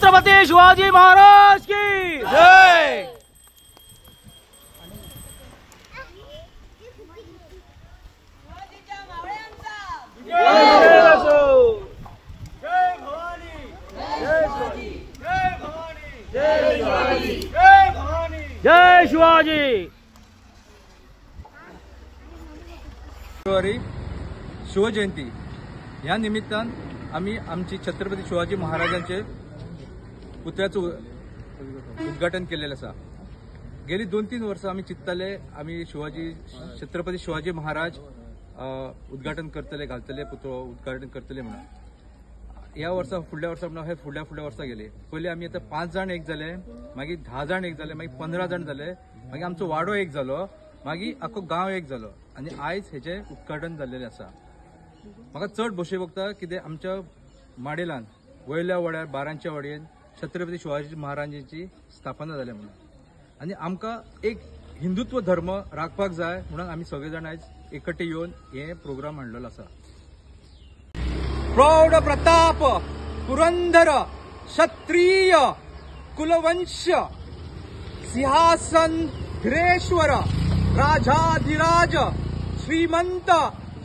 छत्रपती शिवाजी महाराज की जय। जय शिवाजी। फेब्रुवारी शिवजयंती ह्या निमित्तान आम्ही आमची छत्रपती शिवाजी महाराजांचे पुतळ्याचं उद्घाटन केलेलं असा। गेली 2-3 वर्ष आम्ही चित्ताले आम्ही छत्रपती शिवाजी महाराज उद्घाटन करतले, घालतले, पुतळो उद्घाटन करतले म्हणून। या वर्सा फुडल्या वर्सा म्हणून हे फुडल्या वर्सा गेले। पहिले आम्ही आता 5 जण एक झाले, मागीर 10 जण एक झाले, मागीर 15 जण झाले, मागीर आमचो वाडो एक झालो, मागीर आखो गांव एक झालो आणि आयज हेचे उद्घाटन जाल्लेले आसा। म्हाका चड बशे बघता कितें आमच्या माडेलान वयल्या वड्यार 12च्या वाडयेन छत्रपती शिवाजी महाराजांची स्थापना जाल्या म्हणून। आणि आमकां एक हिंदुत्व धर्म राखपाक जाय म्हणून आमी सगळे जाण आयज एकटे येवन हे प्रोग्राम हाडलेलो आसा। प्रौढ प्रताप पुरंदर क्षत्रिय कुलवंश सिंहासन धीरेश्वर राजाधिराज श्रीमंत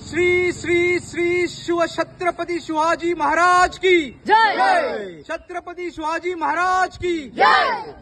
श्री श्री श्री शिव छत्रपती शिवाजी महाराज की जय। छत्रपती शिवाजी महाराज की जय।